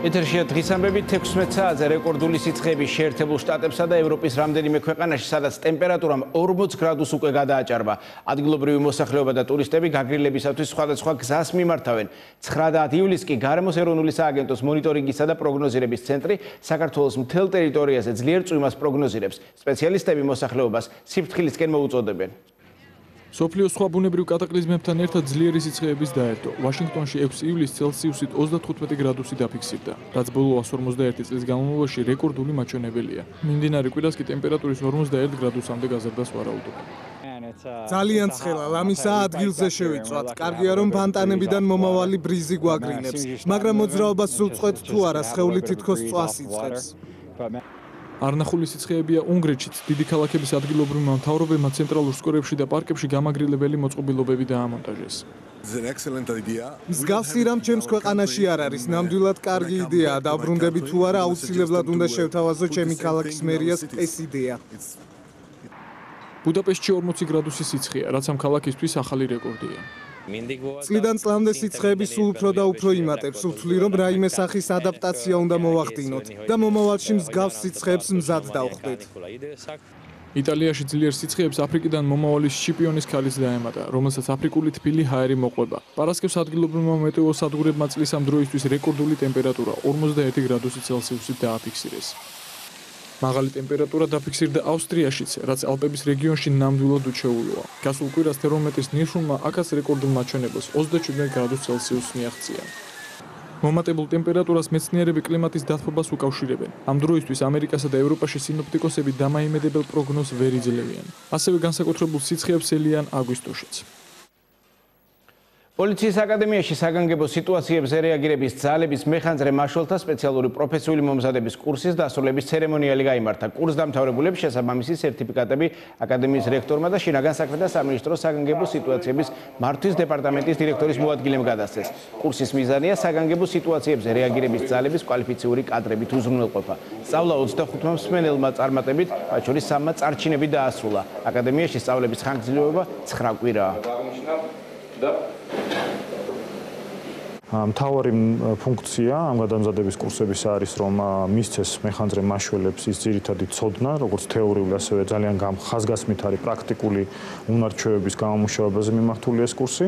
ეთერშია დღის ამბები 16 საათზე რეკორდული სიცხეების შეერთებულ შტატებსა და ევროპის რამდენიმე ქვეყანაში, სადაც ტემპერატურამ 40 გრადუს უკვე გადააჭარბა. ადგილობრივი მოსახლეობა და ტურისტები გაგრილებისათვის სხვადასხვა გზას მიმართავენ. 9 ივლისს კი გარემოს ეროვნული სააგენტოს მონიტორინგისა და პროგნოზირების ცენტრი საქართველოს მთელ ტერიტორიაზე ძლიერ წვიმას პროგნოზირებს. სპეციალისტები მოსახლეობას სიფრთხილისკენ მოუწოდებენ. სოფლიოს სხვა ბუნებრივ კატაკლიზმებთან ერთად ძლიერი სიცხეების დაერთო. ვაშინგტონში 6 ივლისს ცელსიუსით 35 გრადუსი დაფიქსირდა, რაც ბოლო 151 წლის განმავლობაში რეკორდული მაჩვენებელია. მიმდინარე კვირას კი ტემპერატურის 41 გრადუსამდე გაზრდას ვარაუდობენ. ძალიან ცხელა, ლამისაა ადგილზე შევიწვათ. კარგია რომ ფანტანებიდან მომავალი ბრიზი გვაგრინებს, მაგრამ მოძრაობა სრულწყვეტ თუ არა, სხეული თითქოს წვას იწყებს. არნახული სიცხეებია უნგრეთშიც. დიდი ქალაქების ადგილობრივმა მთავრობებმა ცენტრალურ სკვერებში და პარკებში გამაგრილებელი მოწყობილობები დაამონტაჟეს. მსგავსი რამ ჩემს ქვეყანაში არ არის. ნამდვილად კარგი იდეაა. დაბრუნდები თუ არა, აუცილებლად უნდა შევთავაზო ჩემი ქალაქის მერიას ეს იდეა. ბუდაპეშტში 40 გრადუსი სიცხეა, რაც ამ ქალაქისთვის ახალი რეკორდია. წლიდან წლამდე სიცხეები სულ უფრო და უფრო იმატებს. ვთვლი, რომ რაიმე სახის ადაპტაცია უნდა მოვახდინოთ და მომავალში მსგავს სიცხეებს მზად დავხდეთ. იტალიაში ძლიერ სიცხეებს აფრიკიდან მომავალი შიპიონის ქალის დაემატა, რომელსაც აფრიკული თბილი ჰაერი მოყვება. პარასკევს ადგილობრივმა მეტეოსადგურებმა წლის ამ დროისთვის რეკორდული ტემპერატურა 41 გრადუსი ცელსიუსით დააფიქსირეს. მაღალი ტემპერატურა დაფიქსირდა ავსტრიაშიც, რაც ალპების რეგიონში ნამდვილად უჩვეულოა. გასულ კვირას თერმომეტრის ნირშულმა აქაც რეკორდულ მაჩვენებელს 27 გრადუს ცელსიუსს მიაღწია. მომატებულ ტემპერატურას მეცნიერები კლიმატის დათბობას უკავშირებენ. ამ დროისთვის ამერიკასა და ევროპაში სინოპტიკოსები დამაიმედებელ პროგნოზს ვერ იძლებიან. ასევე განსაკუთრებულ სიცხეებს ელიან აგვისტოშიც. პოლიციის აკადემიაში საგანგებო სიტუაციებზე რეაგირების ძალების მეხანძრე მაშველთა სპეციალური პროფესიული მომზადების კურსის დასრულების ცერემონიალი გაიმართა. კურსდამთავრებულებს შესაბამისი სერტიფიკატები აკადემიის რექტორმა და შინაგან საქმეთა სამინისტროს საგანგებო სიტუაციების მართვის დეპარტამენტის დირექტორის მოადგილემ გადასცეს. კურსის მიზანია საგანგებო სიტუაციებზე რეაგირების ძალების კვალიფიციური კადრებით უზრუნველყოფა. სწავლა 25 მსმენელმა წარმატებით, მათ შორის 3 წარჩინებით დაასრულა. აკადემიაში სწავლების ხანგრძლივობა 9 კვირაა. მთავარი ფუნქცია ამ გადამზადების კურსების არის, რომ მისცეს მეხანძრე მაშველებს ის ძირითადი ცოდნა, როგორც თეორიული, ასევე ძალიან ხაზგასმით არის პრაქტიკული უნარჩვევების გამომუშავებაზე მიმართული ეს კურსი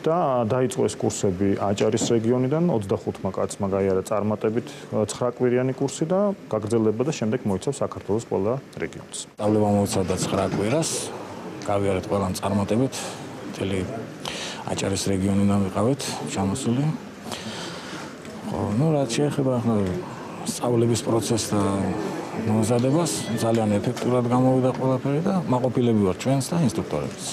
და დაიწყო ეს კურსები აჭარის რეგიონიდან 25 კაცმა გაიარა წარმატებით 9 კვირიანი კურსი და გაგრძელდება და შემდეგ მოიცავს საქართველოს ყველა რეგიონს. სწავლება მოიცავდა 9 კვირას, გავიარეთ ყველამ წარმატებით, მთელი აჭარის რეგიონიდან ვიყავით ჩამოსული. რაც შეეხება სწავლების პროცესს და მომზადებას, ძალიან ეფექტურად გამოვიდა ყველაფერი და მაყოფილები ვარ ჩვენს და ინსტრუქტორებს.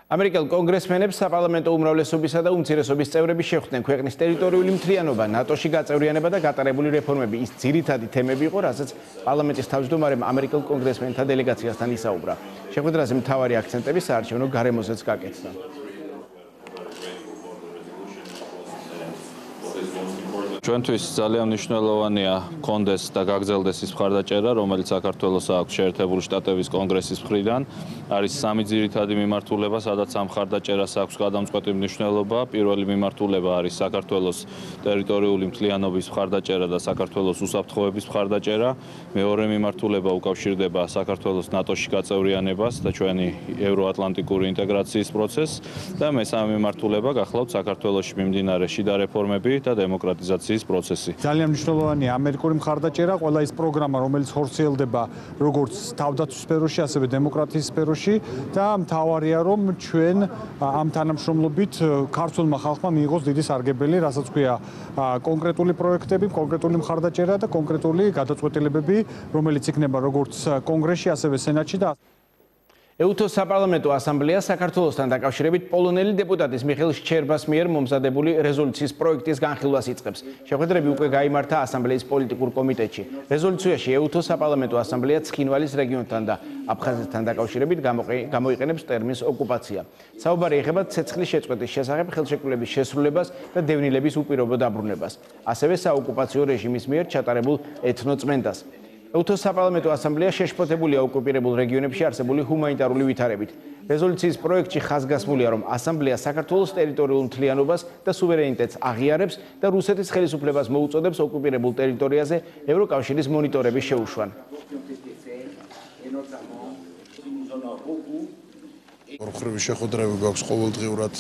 ამერიკელ კონგრესმენებს საპარლამენტო უმრავლესობისა და უმცირესობის წევრები შეხვდნენ ქვეყნის ტერიტორიული მთლიანობა, ნატოში გაწევრიანება და გატარებული რეფორმები. ის ძირითადი თემები იყო, რასაც პარლამენტის თავმჯდომარემ ამერიკელ კონგრესმენთა დელეგაციასთან ისაუბრა. შეხვედრაზე მთავარი აქცენტები საარჩევნო გარემოზეც გაკეთდა. ჩვენთვის ძალიან მნიშვნელოვანია კონდეს და გაგრძელდეს ის მხარდაჭერა, რომელიც საქართველოს აქვს შეერთებული შტატების კონგრესის მხრიდან. არის 3 ძირითადი მიმართულება, სადაც ამ მხარდაჭერას აქვს გადამწყვეტი მნიშვნელობა. პირველი მიმართულება არის საქართველოს ტერიტორიული მთლიანობის მხარდაჭერა და საქართველოს უსაფრთხოების მხარდაჭერა. მეორე მიმართულება უკავშირდება საქართველოს ნატოში გაწევრიანებას და ჩვენი ევროატლანტიკური ინტეგრაციის პროცესს და მესამე მიმართულება გახლავთ საქართველოში მიმდინარე შიდა რეფორმები და დემოკრატიზაციის პროცესი. ძალიან მნიშვნელოვანია ამერიკული მხარდაჭერა, ყველა ის პროგრამა, რომელიც ხორციელდება როგორც თავდაცვის სფეროში, ასევე დემოკრატიის სფეროში და მთავარია, რომ ჩვენ ამ თანამშრომლობით ქართულმა ხალხმა მიიღოს დიდი სარგებელი, რასაც ქვია კონკრეტული პროექტები, კონკრეტული მხარდაჭერა და კონკრეტული გადაწყვეტილებები, რომელიც იქნება როგორც კონგრესში, ასევე სენატში და EUTO-ს საპარლამენტო ასამბლეა საქართველოსთან დაკავშირებით პოლონელი დეპუტატის მიხეილ შჩერბას მიერ მომზადებული რეზოლუციის პროექტის განხილვას იწყებს. შეხვედრები უკვე გაიმართა ასამბლეის პოლიტიკურ კომიტეტში. რეზოლუციაში EUTO-ს საპარლამენტო ასამბლეა ცხინვალის რეგიონთან და აფხაზეთთან დაკავშირებით გამოიყენებს ტერმინს ოკუპაცია. საუბარი ეხება ცეცხლის შეწყვეტის შესახებ ხელშეკრულების შესრულებას და დევნილების უპირობო დაბრუნებას. ასევე საოკუპაციო რეჟიმის მიერ ჩატარებულ ეთნოწმენდას. EUTO-ს საპარლამენტო ასამბლეა შეშფოთებულია ოკუპირებულ რეგიონებში არსებული ჰუმანიტარული ვითარებით. რეზოლუციის პროექტში ხაზგასმულია, რომ ასამბლეა საქართველოს ტერიტორიულ მთლიანობას და სუვერენიტეტს აღიარებს და რუსეთის ხელისუფლებას მოუწოდებს ოკუპირებულ ტერიტორიაზე ევროკავშირის მონიტორების შეუშვან. ორხრივი შეხვედრები გვაქვს ყოველდღიურად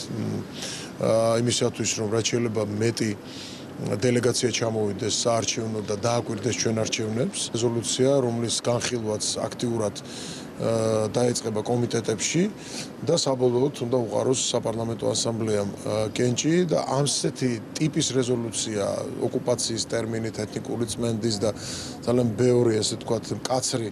იმისათვის, რომ რაც შეიძლება მეტი დელეგაცია ჩამოვიდეს საარჩევნო და დააკვირდეს ჩვენ არჩევნებს. რეზოლუცია, რომლის განხილვაც აქტიურად დაიწყება კომიტეტებში და საბოლოოდ უნდა უყაროს საპარლამენტო ასამბლეამ კენჭი და ამსეთი ტიპის რეზოლუცია ოკუპაციის ტერმინით ეთნიკური წმენდის და ძალიან ბევრი ესე ვთქვათ მკაცრი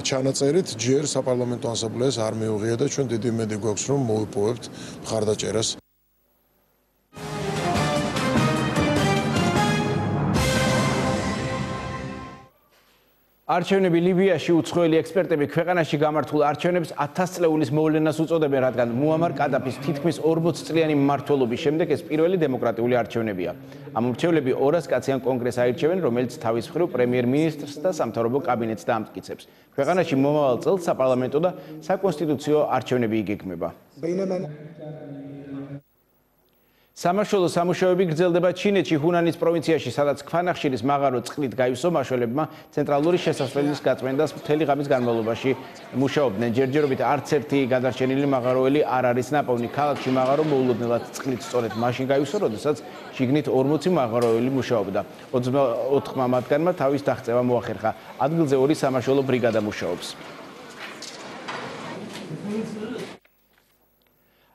ჩანაწერით ჯერ საპარლამენტო ასამბლეას არ მიუღია და ჩვენ დიდი იმედი გვაქვს რომ მოვიპოვებთ მხარდაჭერას. არჩევნები ლიბიაში უცხოელი ექსპერტები ქვეყანაში გამართულ არჩევნებს 1000 წლეულის მოვლენას უწოდებენ, რადგან მუამარ კადაფის თითქმის 40 წლიანი მმართველობის შემდეგ ეს პირველი დემოკრატიული არჩევნებია. ამ მრჩევლები 200 კაციან კონგრესს აირჩევენ, რომელიც თავის მხრივ პრემიერ-მინისტრს და სამთავრობო კაბინეტს დაამტკიცებს. ქვეყანაში მომავალ წელს საპარლამენტო და საკონსტიტუციო არჩევნები იგეგმება. სამაშველო სამუშაოები გრძელდება ჩინეთში ჰუნანის პროვინციაში, სადაც ქვანახშირის მაღარო წყლით გაივსო მაშველებმა ცენტრალური შესასვლელის გაწმენდას მთელი ღამის განმავლობაში მუშაობდნენ. ჯერჯერობით არც ერთი გადარჩენილი მაღაროელი არ არის ნაპოვნი. ქალაქში მაღარო მოულოდნელად წყლით სწორედ მაშინ გაივსო, როდესაც შიგნით 40 მაღაროელი მუშაობდა. 24 მათგანმა თავის დაღწევა მოახერხა. ადგილზე 2 სამაშველო ბრიგადა მუშაობს.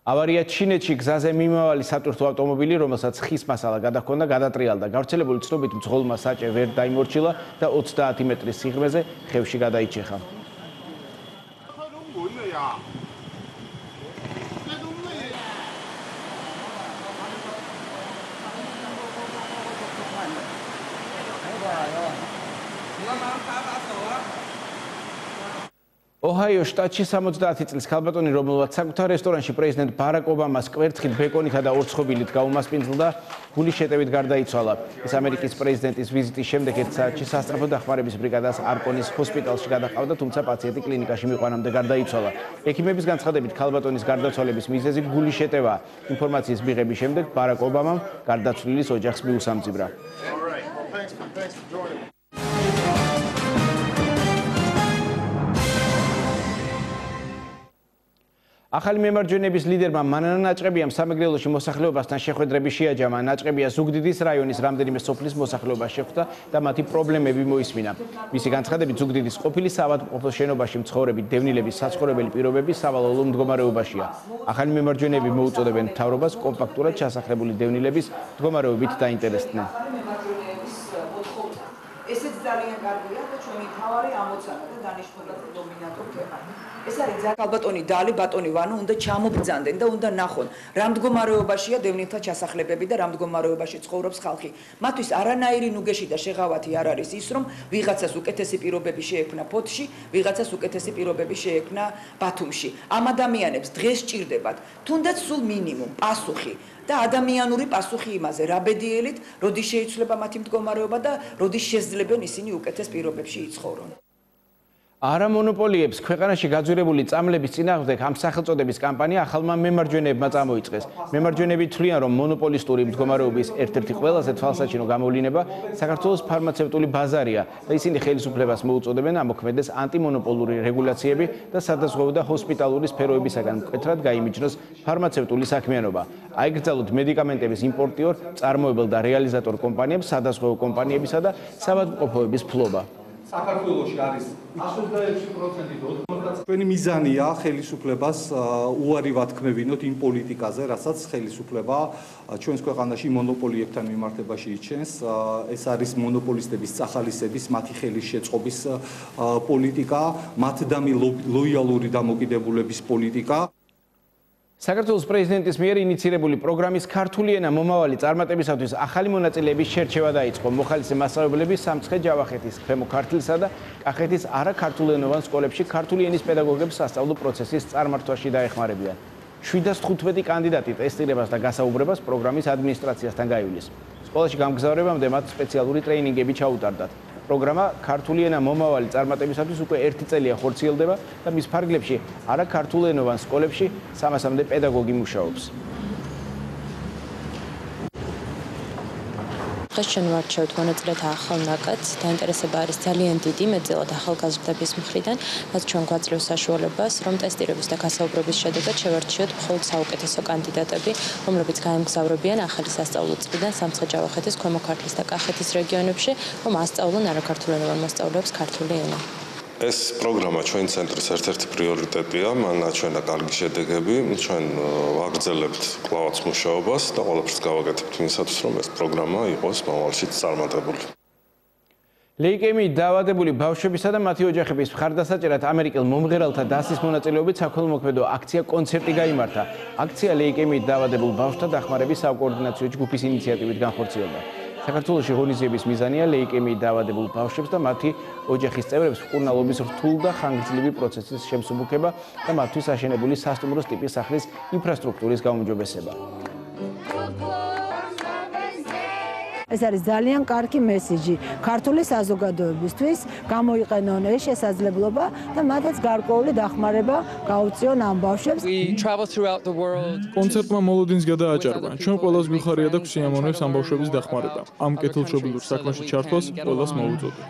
ავარია ჩინეთში გზაზე მიმავალი სატვირთო ავტომობილი, რომელსაც ხის მასალა გადაჰქონდა, გადატრიალდა. გავრცელებული ცნობით მძღოლმა საჭე ვერ დაიმორჩილა და 30 მეტრის სიღრმეზე ხევში გადაიჭეხა. ოჰაიო შტატში 70 წლის ქალბატონი, რომელმაც საკუთარ რესტორანში პრეზიდენტ ბარაკ ობამას კვერცხით, ბეკონითა და ორცხობილით გაუმასპინძლდა, გულის შეტევით გარდაიცვალა. ეს ამერიკის პრეზიდენტის ვიზიტის შემდეგ ერთ საათში სასწრაფო დახმარების ბრიგადას არკონის ჰოსპიტალში გადაჰყავდა, თუმცა პაციენტი კლინიკაში მიყვანამდე გარდაიცვალა. ექიმების განცხადებით, ქალბატონის გარდაცვალების მიზეზი გულის შეტევაა. ინფორმაციის მიღების შემდეგ ბარაკ ობამამ გარდაცვლილის ოჯახს მიუსამძიბრა. ახალი მემარჯვენეების ლიდერმა მანანა ნაჭყებიამ სამეგრელოში მოსახლეობასთან შეხვედრები შეაჯამა. ნაჭყებია ზუგდიდის რაიონის რამდენიმე სოფლის მოსახლეობას შეხვდა და მათი პრობლემები მოისმინა. მისი განცხადებით, ზუგდიდის ყოფილი საავადმყოფოს შენობაში მცხოვრები დევნილების საცხოვრებელი პირობები სავალალო მდგომარეობაშია. ახალი მემარჯვენეები მოუწოდებენ მთავრობას კომპაქტურად ჩასახლებული დევნილების მდგომარეობით დაინტერესდნენ. ესეც ძალიან კარგია და ჩვენი მთავარი ამოცანა და დანიშნულება დომინანტურ თემაა. ეს არის ქალბატონი დალი ბატონი ვანო უნდა ჩამობრძანდნენ და უნდა ნახონ რა მდგომარეობაშია დევნილთა ჩასახლებები და რა მდგომარეობაში ცხოვრობს ხალხი. მათთვის არანაირი ნუგეში და შეღავათი არ არის ის, რომ ვიღაცას უკეთესი პირობები შეექმნა ფოთში, ვიღაცას უკეთესი პირობები შეექმნა ბათუმში. ამ ადამიანებს დღეს სჭირდებათ თუნდაც სულ მინიმუმ პასუხი და ადამიანური პასუხი იმაზე, რა ბედიელით, როდის შეიცვლება მათი მდგომარეობა და როდის შესძლებენ ისინი უკეთეს პირობებში იცხოვრონ. არა მონოპოლიებს ქვეყანაში გაძვირებული წამლების წინააღმდეგ ამ სახელწოდების კამპანია ახალმა მემარჯვენეებმა წამოიწყეს. მემარჯვენეები თვლიან, რომ მონოპოლისტური მდგომარეობის ერთ-ერთი ყველაზე თვალსაჩინო გამოვლინება საქართველოს ფარმაცევტული ბაზარია და ისინი ხელისუფლებას მოუწოდებენ ამოქმედეს ანტიმონოპოლური რეგულაციები და სადაზღვევო და ჰოსპიტალური სფეროებისაგან მკვეთრად გაიმიჯნოს ფარმაცევტული საქმიანობა. აიკრძალოთ მედიკამენტების იმპორტიორ, წარმოებელ და რეალიზატორ კომპანიებს, სადაზღვევო კომპანიებისა და საავადმყოფოების ფლობა. საქართველოში არის 26%. Ჩვენი მიზანია ხელისუფლებას უარი ვათქმევინოთ იმ პოლიტიკაზე, რასაც ხელისუფლება ჩვენს ქვეყანაში მონოპოლიებთან მიმართებაში იჩენს. ეს არის მონოპოლისტების წახალისების, მათი ხელის შეწყობის პოლიტიკა, მათდამი ლოიალური დამოკიდებულების პოლიტიკა. საქართველოს პრეზიდენტის მიერ ინიცირებული პროგრამის ქართული ენა მომავალი წარმატებისათვის ახალი მონაწილეების შერჩევა დაიწყო. მოხალისე მასწავლებლები სამცხე-ჯავახეთის, ქვემო ქართლისა და კახეთის არაქართულენოვან სკოლებში ქართული ენის პედაგოგებს სასწავლო პროცესის წარმართვაში დაეხმარებიან. 715 კანდიდატი ტესტირებას და გასაუბრებას პროგრამის ადმინისტრაციასთან გაივლის. სკოლაში გამგზავრებამდე მათ სპეციალური ტრეინინგები ჩაუტარდათ. პროგრამა ქართული ენა მომავალი წარმატებისათვის უკვე 1 წელია ხორციელდება და მის ფარგლებში არაქართულენოვან სკოლებში 300-მდე პედაგოგი მუშაობს. დღეს ჩვენ ვარჩევთ მონაწილეთა ახალ ნაკადს. დაინტერესება არის ძალიან დიდი, მეტწილად ახალგაზრდების მხრიდან, რაც ჩვენ გვაძლევს საშუალებას, რომ ტესტირების და გასაუბრების შედეგად შევარჩიოთ მხოლოდ საუკეთესო კანდიდატები, რომლებიც გაემგზავრებიან ახალი სასწავლო წლიდან სამცხე-ჯავახეთის, ქვემო ქართლის და კახეთის რეგიონებში, რომ ასწავლონ არაქართულენოვან მოსწავლეებს ქართული ენა. ეს პროგრამა ჩვენ ცენტრის ერთ-ერთი პრიორიტეტია, მან აჩვენა კარგი შედეგები, ჩვენ ვაგრძელებთ კვლავაც მუშაობას და ყველაფერს გავაკეთებთ იმისათვის, რომ ეს პროგრამა იყოს მომავალშიც წარმატებული. ლეიკემიით დაავადებული ბავშვებისა და მათი ოჯახების მხარდასაჭერად ამერიკელ მომღერალთა დასის მონაწილეობით საქველმოქმედო აქცია კონცერტი გაიმართა. აქცია ლეიკემიით დაავადებულ ბავშვთა დახმარების საკოორდინაციო ჯგუფის ინიციატივით განხორციელდა. საქართველოში ღონისძიების მიზანია ლეიკემიით დაავადებულ ბავშვებს და მათი ოჯახის წევრებს მკურნალობის რთულ და ხანგრძლივი პროცესის შემსუბუქება და მათთვის აშენებული სასტუმროს ტიპის სახლის ინფრასტრუქტურის გაუმჯობესება. ეს არის ძალიან კარგი მესიჯი ქართული საზოგადოებისთვის, გამოიყენონ ეს შესაძლებლობა და მათაც გარკვეული დახმარება გაუწიონ ამ ბავშვებს. კონცერტმა მოლოდინს გადააჭარბა. ჩვენ ყველას გვიხარია და გვსიამოვნებს ამ ბავშვების დახმარება. ამ კეთილშობილურ საქმეში ჩართვას ყველას მოუწოდო.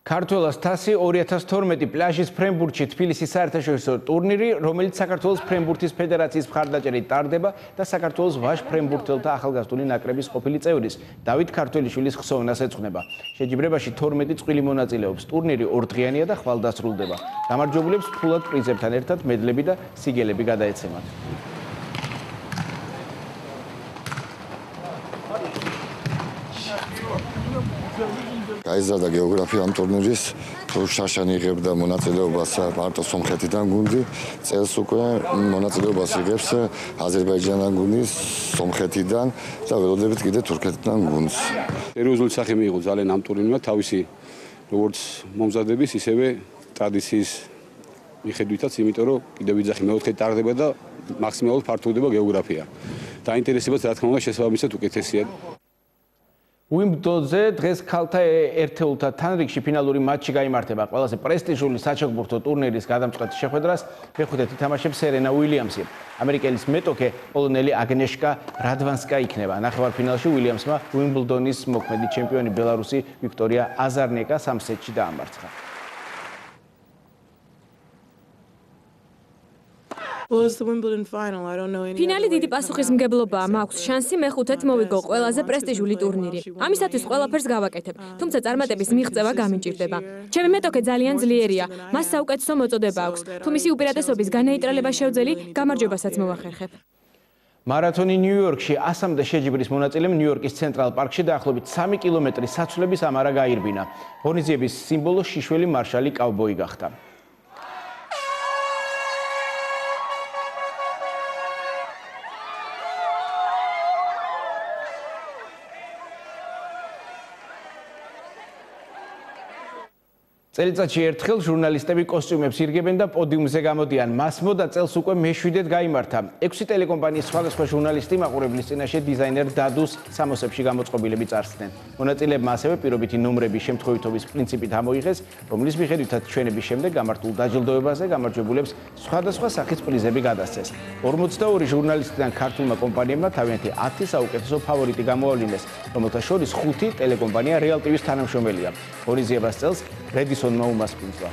ქართველას თასი 2012 პლაჟის ფრენბურთში თბილისის საერთაშორისო ტურნირი, რომელიც საქართველოს ფრენბურთის ფედერაციის მხარდაჭერით ტარდება და საქართველოს ვაჟ ფრენბურთელთა ახალგაზრდული ნაკრების ყოფილი წევრის დავით ქართველიშვილის ხსოვნას ეძღვნება. შეჯიბრებაში 12 წყვილი მონაწილეობს. ტურნირი 2 დღიანია და ხვალ დასრულდება. გამარჯვებულებს ფულად პრიზებთან ერთად მედლები და სიგელები გადაეცემათ. გაიზარდა გეოგრაფია ამ ტურნირის, თუ შაშანი იღებდა მონაწილეობას მარტო სომხეთიდან გუნდი, წელს უკვე მონაწილეობას იღებს აზერბაიჯანიდან გუნდი, სომხეთიდან და ველოდებით კიდე თურქეთიდან გუნდს. სერიოზული სახე მიიღო ძალიან ამ ტურნირმა, თავისი როგორც მომზადების, ისევე ტრადიციის მიხედვითაც, იმიტომ რომ კიდევ ვიძახი მეოთხე ტარდება და მაქსიმალურად ფართოვდება გეოგრაფია. დაინტერესებაც რა თქმა უნდა შესაბამისად უკეთესია. უიმბლდონზე დღეს ქალთა ერთეულთა თანრიგში ფინალური მატჩი გაიმართება. ყველაზე პრესტიჟული საჩოგბურთო ტურნირის გადამწყვეტ შეხვედრას მეხუთედ ითამაშებს სერენა უილიამსი. ამერიკელის მეტოქე პოლონელი აგნეშკა რადვანსკა იქნება. ნახევარფინალში უილიამსმა უიმბლდონის მოქმედი ჩემპიონი ბელარუსი ვიქტორია აზარნეკა 3 სეტში დაამარცხა. ფინალი დიდი პასუხისმგებლობაა, მაქვს შანსი მეხუთედ მოვიგო ყველაზე პრესტიჟული ტურნირი. ამისათვის ყველაფერს გავაკეთებ, თუმცა წარმატების მიღწევა გამიჭირდება. ჩემი მეტოქე ძალიან ძლიერია, მას საუკეთესო მოწოდება აქვს. თუ მისი უპირატესობის განეიტრალება შევძელი, გამარჯვებასაც მოვახერხებ. მარათონი ნიუ-იორკში 100-მდე შეჯიბრის მონაწილემ ნიუ-იორკის ცენტრალ პარკში დაახლოებით 3 კილომეტრის საცვლების ამარა გაირბინა. ღონისძიების სიმბოლო შიშველი მარშალი კაუბოი გახდა. წელიწადში ერთხელ ჟურნალისტები კოსტიუმებს ირგებენ და პოდიუმზე გამოდიან. მასმოდა წელს უკვე მე-7-დ გაიმართა. 6 ტელეკომპანიის სხვადასხვა ჟურნალისტი მაყურებლის წინაშე დიზაინერ დადუს სამოსებში გამოწყობილები წარსდნენ. მონაწილეებმა ასევე პირობითი ნომრების შემთხვევითობის პრინციპით ამოიღეს, რომლის მიხედვითაც ჩვენების შემდეგ გამართულ დაჯილდოებაზე გამარჯვებულებს სხვადასხვა სახის პრიზები გადასცეს. 42 ჟურნალისტიდან ქართულმა კომპანიებმა თავიანთი 10 საუკეთესო ფავორიტი გამოავლინეს, რომელთა შორის 5 ტელეკომპანია Real TV-ს თანამშრომელია. ღონისძიებას წელს რედისონმა უმასპინძლა.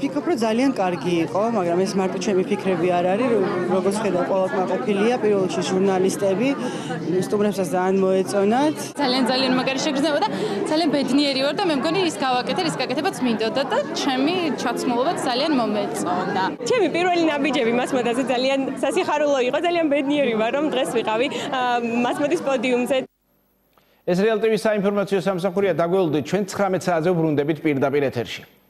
ვფიქრობ, რომ ძალიან კარგი იყო, მაგრამ ეს მარტო ჩემი ფიქრები არ არის, როგორც ხედავ, ყველას მაყოფილია, პირველ რიგში ჟურნალისტები, სტუმრებსაც ძალიან მოეწონათ. ძალიან მაგარი შეგრძნება და ძალიან ბედნიერი ვარ და მე მგონი ის გავაკეთე, ის გაკეთებაც მინდოდა და ჩემი ჩაცმულობაც ძალიან მომეწონა. ჩემი პირველი ნაბიჯები მასმოდაზე ძალიან სასიხარულო იყო, ძალიან ბედნიერი ვარ, რომ დღეს ვიყავი მასმოდის პოდიუმზე. ეს რეალ ტივის საინფორმაციო სამსახურია, დაგველოდეთ ჩვენ 19 საათზე ვბრუნდებით პირდაპირ ეთერში.